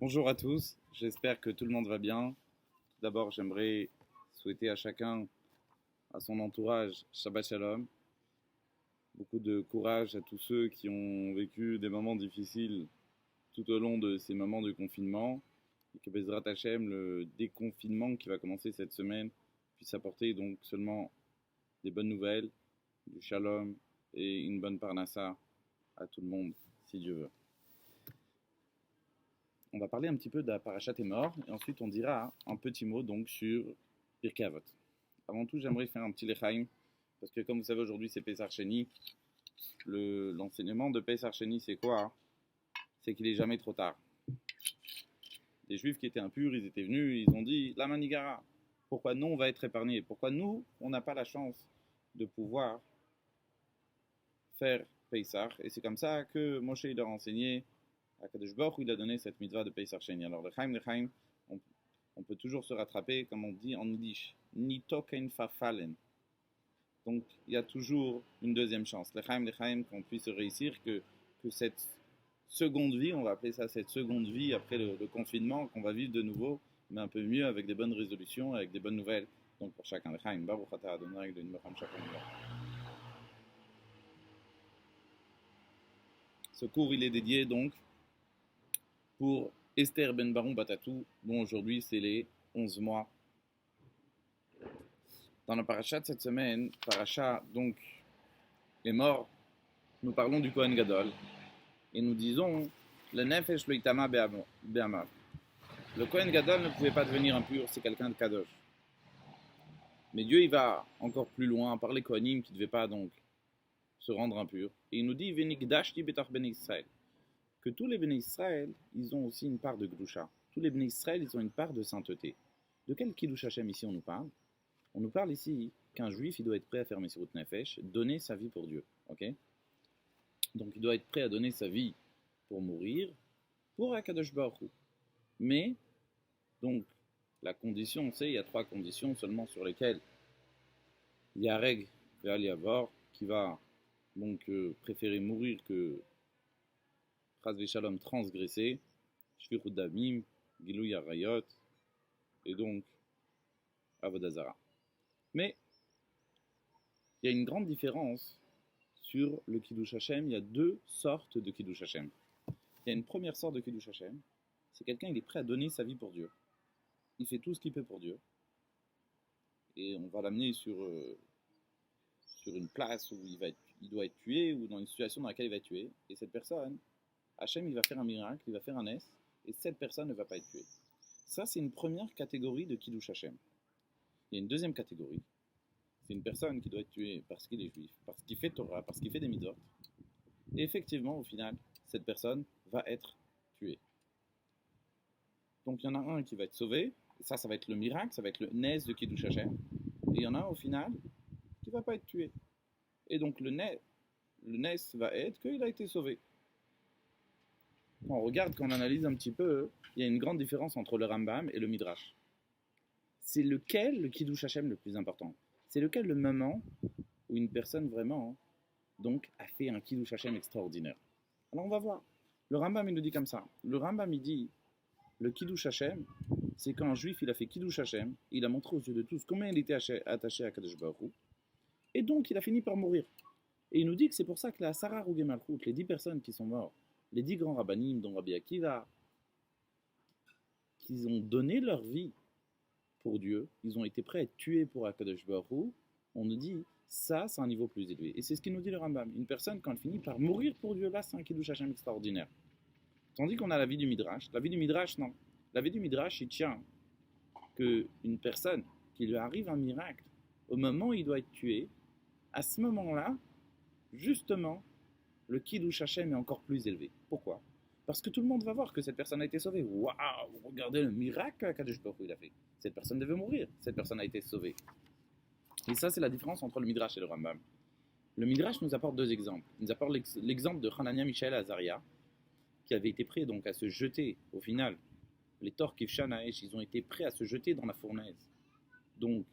Bonjour à tous, j'espère que tout le monde va bien. Tout d'abord, j'aimerais souhaiter à chacun, à son entourage, Shabbat Shalom. Beaucoup de courage à tous ceux qui ont vécu des moments difficiles tout au long de ces moments de confinement. Et que Bezrat Hashem, le déconfinement qui va commencer cette semaine, puisse apporter donc seulement des bonnes nouvelles, du shalom et une bonne parnassa à tout le monde, si Dieu veut. On va parler un petit peu de la Parashat Emor et ensuite on dira un petit mot donc sur Pirkei Avot. Avant tout, j'aimerais faire un petit lechaim parce que comme vous savez aujourd'hui c'est Pesach Sheni. L'enseignement de Pesach Sheni c'est quoi? C'est qu'il est jamais trop tard. Les Juifs qui étaient impurs, ils étaient venus, ils ont dit la manigara. Pourquoi nous on va être épargnés? Pourquoi nous on n'a pas la chance de pouvoir faire Pesach? Et c'est comme ça que Moshe il leur a enseigné. Akadosh Baruch Hu, il a donné cette mitzvah de Pesach Sheni. Alors le Chaim, on peut toujours se rattraper, comme on dit en yiddish, Nito kein verfallen. Donc il y a toujours une deuxième chance. Le Chaim, qu'on puisse réussir, que cette seconde vie, on va appeler ça cette seconde vie après le confinement, qu'on va vivre de nouveau, mais un peu mieux, avec des bonnes résolutions, avec des bonnes nouvelles. Donc pour chacun, le Chaim, Baruch Atah Adonai, le Nimacham chacun. Ce cours, il est dédié donc pour Esther Ben Baron Batatou, dont aujourd'hui c'est les 11 mois. Dans la paracha de cette semaine, paracha donc est mort, nous parlons du Kohen Gadol et nous disons le Nefesh lo itama be'amav. Le Kohen Gadol ne pouvait pas devenir impur, c'est quelqu'un de Kadosh. Mais Dieu il va encore plus loin par les Kohanim qui ne devaient pas donc se rendre impurs. Et il nous dit Venikdashti betar ben Israël, que tous les Béné Israël, ils ont aussi une part de Gdusha. Tous les Béné Israël, ils ont une part de sainteté. De quel Kiddush Hashem ici on nous parle? On nous parle ici qu'un juif, il doit être prêt à faire Messirut Nefesh, donner sa vie pour Dieu. Okay? Donc il doit être prêt à donner sa vie pour mourir, pour Akadosh Baruch Hu. Mais, donc, la condition, on sait, il y a 3 conditions seulement sur lesquelles il y a Reg Ve'al Yavor qui va donc préférer mourir que Chas Veshalom transgressé, Shvichut Damim, Gilui Arayot, et donc Avodah Zara. Mais il y a une grande différence sur le Kiddush Hashem. Il y a 2 sortes de Kiddush Hashem. Il y a une première sorte de Kiddush Hashem, c'est quelqu'un qui est prêt à donner sa vie pour Dieu. Il fait tout ce qu'il peut pour Dieu. Et on va l'amener sur une place où il doit être tué, ou dans une situation dans laquelle il va être tué. Et cette personne, Hashem, il va faire un miracle, il va faire un S, et cette personne ne va pas être tuée. Ça, c'est une première catégorie de Kiddush Hashem. Il y a une deuxième catégorie. C'est une personne qui doit être tuée parce qu'il est juif, parce qu'il fait Torah, parce qu'il fait des mitzvot. Et effectivement, au final, cette personne va être tuée. Donc il y en a un qui va être sauvé, et ça va être le miracle, ça va être le Nez de Kiddush Hashem. Et il y en a un au final qui ne va pas être tué. Et donc le Nez va être qu'il a été sauvé. Quand on regarde, quand on analyse un petit peu, il y a une grande différence entre le Rambam et le Midrash. C'est lequel le Kiddush Hashem le plus important? C'est lequel le moment où une personne vraiment donc a fait un Kiddush Hashem extraordinaire? Alors on va voir. Le Rambam il nous dit comme ça. Le Rambam il dit le Kiddush Hashem, c'est quand un juif il a fait Kiddush Hashem, il a montré aux yeux de tous combien il était attaché à Kadosh Baruch Hu, et donc il a fini par mourir. Et il nous dit que c'est pour ça que la Sarah Rougé Malchut, les 10 personnes qui sont mortes, les 10 grands rabbanim, dont Rabbi Akiva, qu'ils ont donné leur vie pour Dieu, ils ont été prêts à être tués pour Akadosh Baruch Hu, on nous dit, ça, c'est un niveau plus élevé. Et c'est ce qu'il nous dit le Rambam. Une personne, quand elle finit par mourir pour Dieu, là, c'est un Kiddush Hashem extraordinaire. Tandis qu'on a la vie du Midrash. La vie du Midrash, non. La vie du Midrash, il tient qu'une personne qui lui arrive un miracle, au moment où il doit être tué, à ce moment-là, justement, le Kiddush Hashem est encore plus élevé. Pourquoi? Parce que tout le monde va voir que cette personne a été sauvée. Waouh, regardez le miracle qu'Akadosh Baruch Hu il a fait. Cette personne devait mourir. Cette personne a été sauvée. Et ça, c'est la différence entre le Midrash et le Rambam. Le Midrash nous apporte 2 exemples. Il nous apporte l'exemple de Hanania, Mishaël et Azaria, qui avaient été prêts donc à se jeter, au final, les Tor Kivshan Haesh, ils ont été prêts à se jeter dans la fournaise. Donc,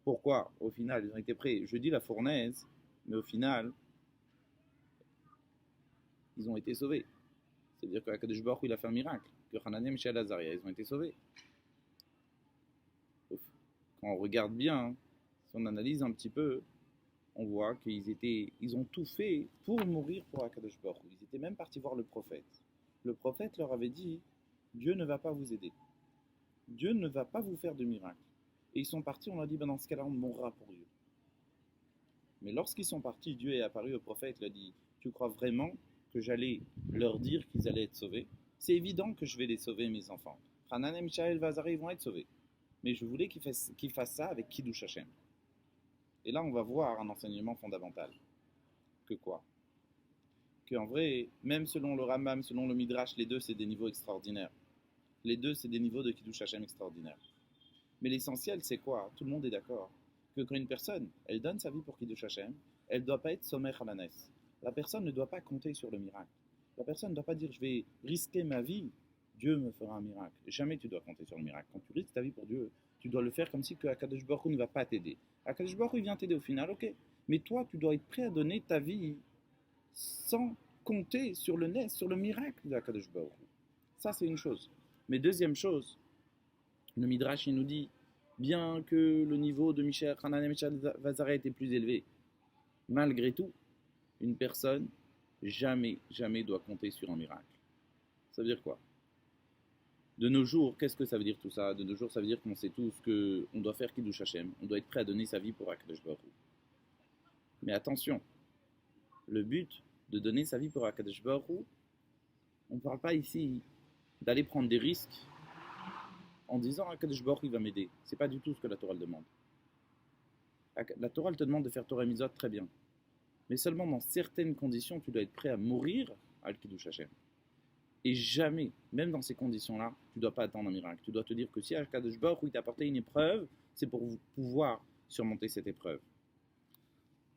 pourquoi, au final, ils ont été prêts? Je dis la fournaise, mais au final, ils ont été sauvés. C'est-à-dire qu'Akadosh Baruch Hu, il a fait un miracle, que Hananiah, Mishaël et Azaria, ils ont été sauvés. Quand on regarde bien, si on analyse un petit peu, on voit ils ont tout fait pour mourir pour Akadosh Baruch Hu. Ils étaient même partis voir le prophète. Le prophète leur avait dit, Dieu ne va pas vous aider. Dieu ne va pas vous faire de miracle. Et ils sont partis, on leur a dit, ben dans ce cas-là, on mourra pour Dieu. Mais lorsqu'ils sont partis, Dieu est apparu au prophète, il a dit, tu crois vraiment que j'allais leur dire qu'ils allaient être sauvés? C'est évident que je vais les sauver, mes enfants. Hanan et Mishaël Vazari vont être sauvés. Mais je voulais qu'ils fassent ça avec Kiddush Hashem. Et là, on va voir un enseignement fondamental. Que quoi? Qu'en vrai, même selon le Rambam, selon le Midrash, les deux, c'est des niveaux extraordinaires. Les deux, c'est des niveaux de Kiddush Hashem extraordinaires. Mais l'essentiel, c'est quoi? Tout le monde est d'accord que quand une personne, elle donne sa vie pour Kiddush Hashem, elle ne doit pas être sommer halanes. La personne ne doit pas compter sur le miracle. La personne ne doit pas dire, je vais risquer ma vie, Dieu me fera un miracle. Jamais tu dois compter sur le miracle. Quand tu risques ta vie pour Dieu, tu dois le faire comme si Akadosh Baruch Hu ne va pas t'aider. Akadosh Baruch Hu vient t'aider au final, ok. Mais toi, tu dois être prêt à donner ta vie sans compter sur le miracle d'Akadosh Baruch Hu. Ça, c'est une chose. Mais deuxième chose, le Midrash, il nous dit, bien que le niveau de Michel Hanan et Michel Vazara était plus élevé, malgré tout, une personne jamais doit compter sur un miracle. Ça veut dire quoi? De nos jours, qu'est-ce que ça veut dire tout ça? De nos jours, ça veut dire qu'on sait tous qu'on doit faire Kiddush Hashem, on doit être prêt à donner sa vie pour Akadosh Baruch Hu. Mais attention, le but de donner sa vie pour Akadosh Baruch Hu, on ne parle pas ici d'aller prendre des risques en disant Akadosh Baruch Hu il va m'aider. C'est pas du tout ce que la Torah demande. La Torah te demande de faire Torah Mitzvot, très bien. Mais seulement dans certaines conditions, tu dois être prêt à mourir à Kiddush Hashem. Et jamais, même dans ces conditions-là, tu ne dois pas attendre un miracle. Tu dois te dire que si Akadosh Baruch Hu t'a apporté une épreuve, c'est pour pouvoir surmonter cette épreuve.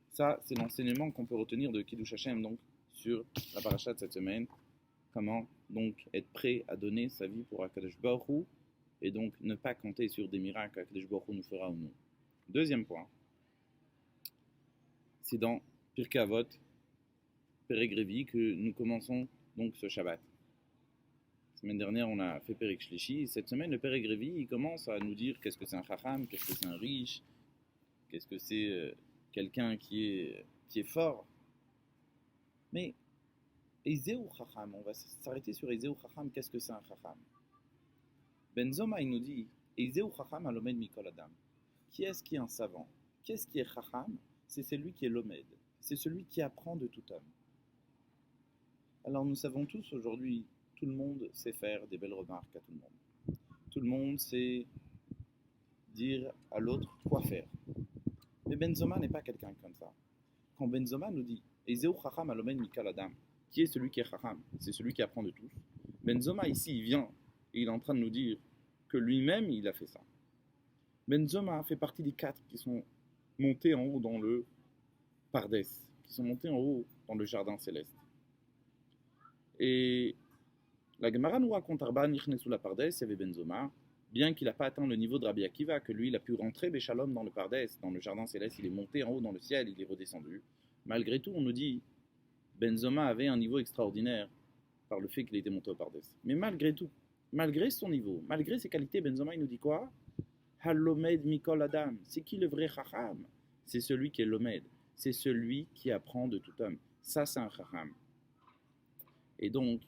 Ça, c'est l'enseignement qu'on peut retenir de Kiddush Hashem, donc, sur la paracha de cette semaine. Comment, donc, être prêt à donner sa vie pour Akadosh Baruch Hu, et donc ne pas compter sur des miracles qu'Akadosh Baruch Hu nous fera ou non. Deuxième point, c'est dans Pirkei Avot, Perek Revi, que nous commençons donc ce Shabbat. La semaine dernière, on a fait Perek Shlishi. Cette semaine, le Perek Revi, il commence à nous dire qu'est-ce que c'est un Chacham, qu'est-ce que c'est un riche, qu'est-ce que c'est quelqu'un qui est fort. Mais Ezeu Chacham, on va s'arrêter sur Ezeu Chacham, qu'est-ce que c'est un Chacham? Ben Zoma, il nous dit Ezeu Chacham alomed mikol adam. Qui est-ce qui est un savant? Qui est-ce qui est Chacham? C'est celui qui est l'omed. C'est celui qui apprend de tout homme. Alors nous savons tous aujourd'hui, tout le monde sait faire des belles remarques à tout le monde. Tout le monde sait dire à l'autre quoi faire. Mais Benzoma n'est pas quelqu'un comme ça. Quand Benzoma nous dit Ezeu Chacham alomed mikol adam, qui est celui qui est Chacham? C'est celui qui apprend de tous. Benzoma ici, il vient et il est en train de nous dire que lui-même, il a fait ça. Benzoma fait partie des 4 qui sont montés en haut dans le Pardes, qui sont montés en haut dans le jardin céleste. Et la Gemara nous raconte Arba Nichnesu la Pardes, il y avait Benzoma, bien qu'il n'a pas atteint le niveau de Rabbi Akiva, que lui, il a pu rentrer Béchalom dans le Pardes, dans le jardin céleste, il est monté en haut dans le ciel, il est redescendu. Malgré tout, on nous dit Benzoma avait un niveau extraordinaire par le fait qu'il était monté au Pardes. Mais malgré tout, malgré son niveau, malgré ses qualités, Benzoma, il nous dit quoi? Halomed Mikol Adam. C'est qui le vrai Chacham? C'est celui qui est l'Omed. C'est celui qui apprend de tout homme. Ça, c'est un Chacham. Et donc,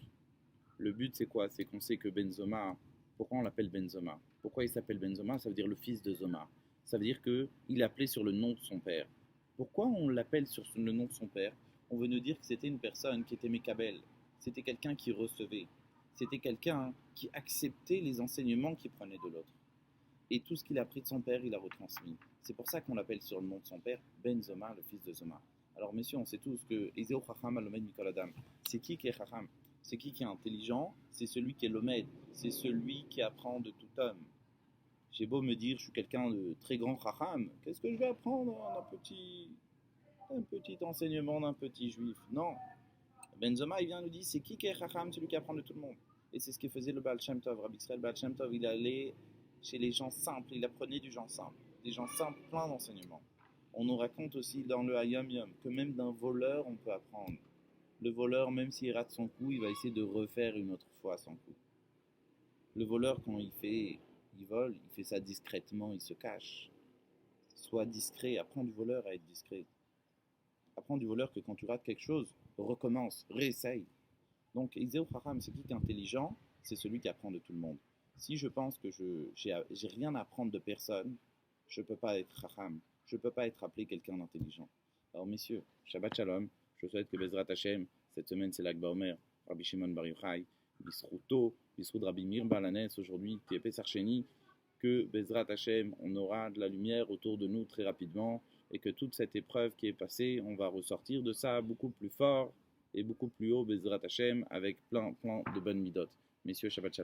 le but, c'est quoi? C'est qu'on sait que Benzoma, pourquoi on l'appelle Benzoma? Pourquoi il s'appelle Benzoma? Ça veut dire le fils de Zoma. Ça veut dire qu'il est appelé sur le nom de son père. Pourquoi on l'appelle sur le nom de son père? On veut nous dire que c'était une personne qui était Mekabel. C'était quelqu'un qui recevait. C'était quelqu'un qui acceptait les enseignements qu'il prenait de l'autre. Et tout ce qu'il a appris de son père, il a retransmis. C'est pour ça qu'on l'appelle sur le nom de son père Benzoma, le fils de Zoma. Alors messieurs, on sait tous que Ezeu Chacham alomed mikol adam. C'est qui est Chacham? C'est qui est intelligent? C'est celui qui est l'omed. C'est celui qui apprend de tout homme. J'ai beau me dire, je suis quelqu'un de très grand Chacham, qu'est-ce que je vais apprendre d'un petit enseignement d'un petit juif? Non. Benzoma, il vient nous dire, c'est qui est Chacham? Celui qui apprend de tout le monde. Et c'est ce que faisait le Baal Shem Tov. Rabbi Israël Baal Shem Tov, il allait chez les gens simples, il apprenait du gens simples, des gens simples, plein d'enseignements. On nous raconte aussi dans le Hayom Yom que même d'un voleur on peut apprendre. Le voleur, même s'il rate son coup, il va essayer de refaire une autre fois son coup. Le voleur, quand il vole, il fait ça discrètement, il se cache. Sois discret, apprends du voleur à être discret. Apprends du voleur que quand tu rates quelque chose, recommence, réessaye. Donc, Iseo Chacham, c'est qui est intelligent? C'est celui qui apprend de tout le monde. Si je pense que j'ai rien à apprendre de personne, je ne peux pas être Chacham. Je ne peux pas être appelé quelqu'un d'intelligent. Alors, messieurs, Shabbat Shalom. Je souhaite que Bezrat Hashem, cette semaine c'est l'Ag Baomer, Rabbi Shimon Bar Yochai, Bisruto, Bisrut Rabbi Mir Balanes, aujourd'hui, qui est Pesach Sheni, que Bezrat Hashem, on aura de la lumière autour de nous très rapidement, et que toute cette épreuve qui est passée, on va ressortir de ça beaucoup plus fort et beaucoup plus haut, Bezrat Hashem, avec plein de bonnes midotes. Messieurs, Shabbat Shalom.